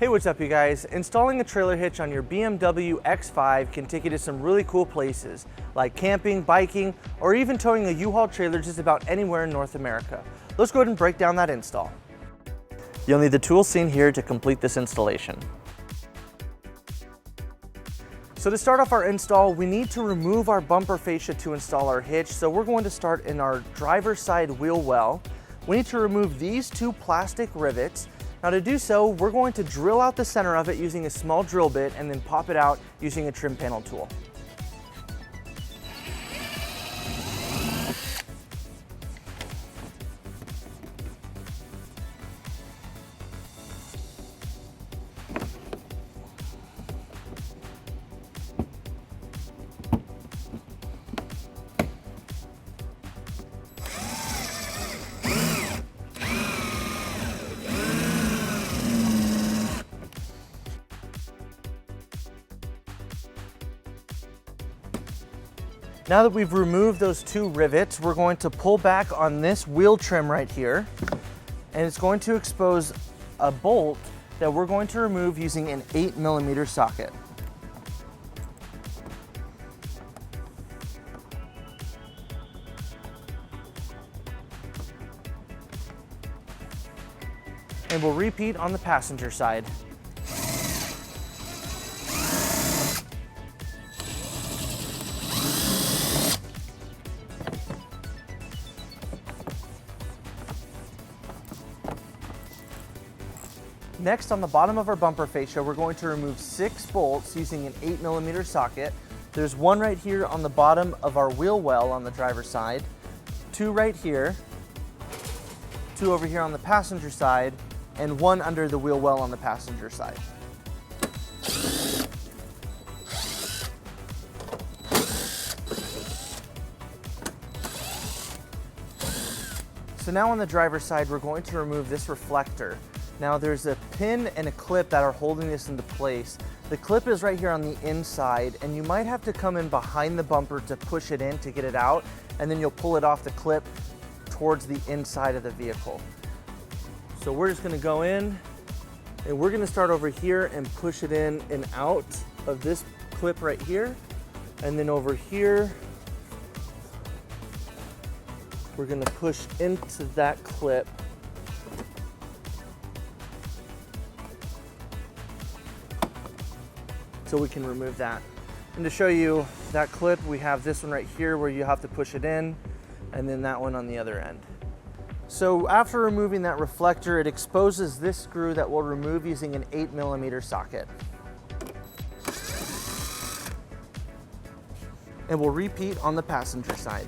Hey, what's up you guys? Installing a trailer hitch on your BMW X5 can take you to some really cool places, like camping, biking, or even towing a U-Haul trailer just about anywhere in North America. Let's go ahead and break down that install. You'll need the tools seen here to complete this installation. So to start off our install, we need to remove our bumper fascia to install our hitch. So we're going to start in our driver's side wheel well. We need to remove these two plastic rivets. Now to do so, we're going to drill out the center of it using a small drill bit and then pop it out using a trim panel tool. Now that we've removed those two rivets, we're going to pull back on this wheel trim right here, and it's going to expose a bolt that we're going to remove using an 8mm socket. And we'll repeat on the passenger side. Next, on the bottom of our bumper fascia, we're going to remove 6 bolts using an 8mm socket. There's one right here on the bottom of our wheel well on the driver's side, 2 right here, 2 over here on the passenger side, and 1 under the wheel well on the passenger side. So now on the driver's side, we're going to remove this reflector. Now there's a pin and a clip that are holding this into place. The clip is right here on the inside, and you might have to come in behind the bumper to push it in to get it out, and then you'll pull it off the clip towards the inside of the vehicle. So we're just gonna go in, and we're gonna start over here and push it in and out of this clip right here, and then over here, we're gonna push into that clip. So we can remove that. And to show you that clip, we have this one right here where you have to push it in, and then that one on the other end. So after removing that reflector, it exposes this screw that we'll remove using an 8mm socket. And we'll repeat on the passenger side.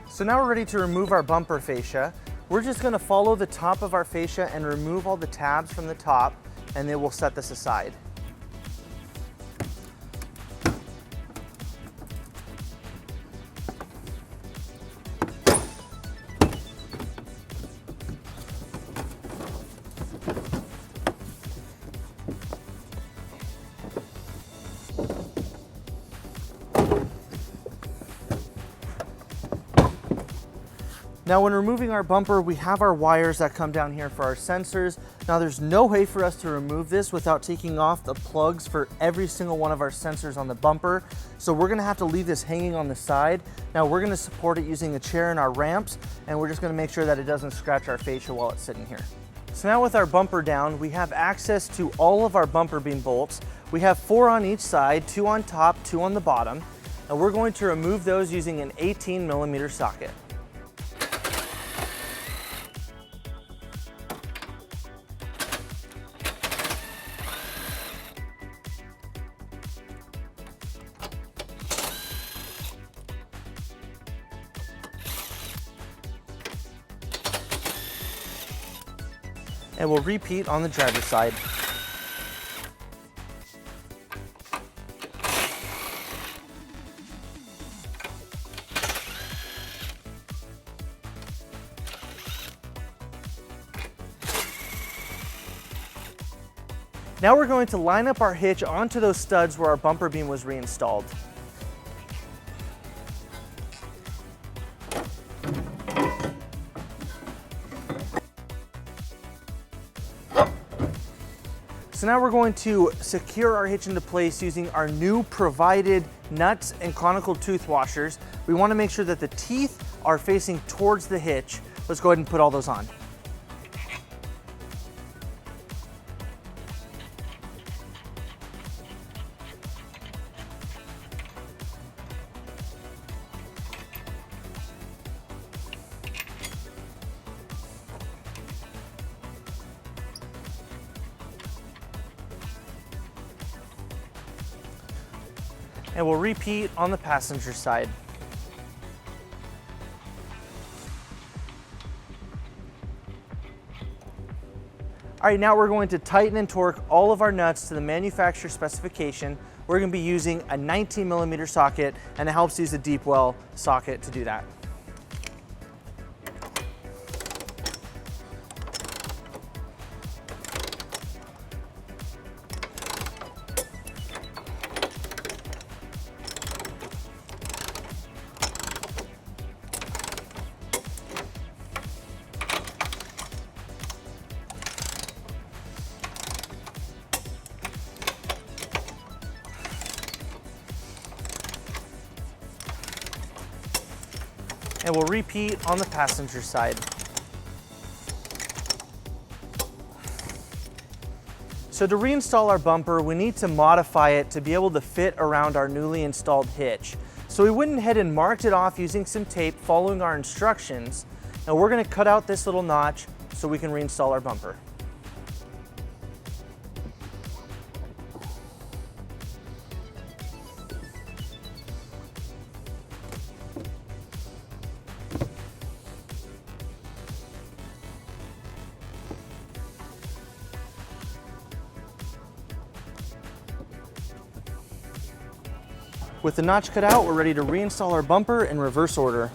So now we're ready to remove our bumper fascia. We're just gonna follow the top of our fascia and remove all the tabs from the top, and then we'll set this aside. Now when removing our bumper, we have our wires that come down here for our sensors. Now there's no way for us to remove this without taking off the plugs for every single one of our sensors on the bumper. So we're gonna have to leave this hanging on the side. Now we're gonna support it using a chair and our ramps, and we're just gonna make sure that it doesn't scratch our fascia while it's sitting here. So now with our bumper down, we have access to all of our bumper beam bolts. We have 4 on each side, 2 on top, 2 on the bottom. And we're going to remove those using an 18mm socket. And we'll repeat on the driver's side. Now we're going to line up our hitch onto those studs where our bumper beam was reinstalled. So now we're going to secure our hitch into place using our new provided nuts and conical tooth washers. We want to make sure that the teeth are facing towards the hitch. Let's go ahead and put all those on. And we'll repeat on the passenger side. All right, now we're going to tighten and torque all of our nuts to the manufacturer specification. We're going to be using a 19mm socket, and it helps use a deep well socket to do that. And we'll repeat on the passenger side. So to reinstall our bumper, we need to modify it to be able to fit around our newly installed hitch. So we went ahead and marked it off using some tape following our instructions. Now we're going to cut out this little notch so we can reinstall our bumper. With the notch cut out, we're ready to reinstall our bumper in reverse order.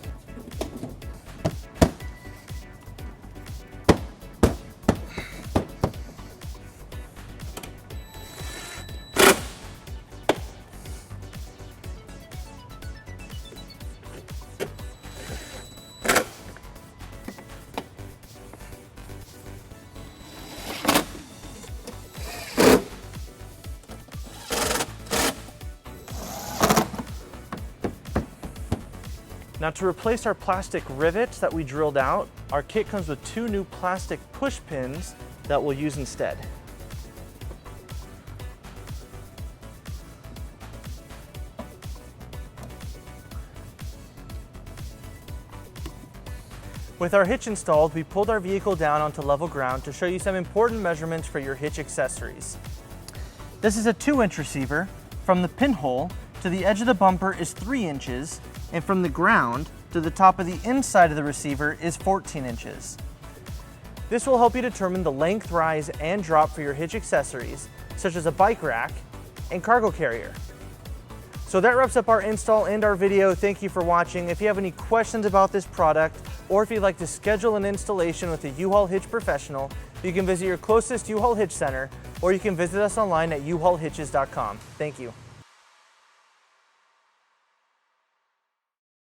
Now to replace our plastic rivets that we drilled out, our kit comes with 2 new plastic push pins that we'll use instead. With our hitch installed, we pulled our vehicle down onto level ground to show you some important measurements for your hitch accessories. This is a 2-inch receiver. From the pinhole to the edge of the bumper is 3 inches, and from the ground to the top of the inside of the receiver is 14 inches. This will help you determine the length, rise, and drop for your hitch accessories, such as a bike rack and cargo carrier. So that wraps up our install and our video. Thank you for watching. If you have any questions about this product, or if you'd like to schedule an installation with a U-Haul Hitch Professional, you can visit your closest U-Haul Hitch Center, or you can visit us online at uhaulhitches.com. Thank you.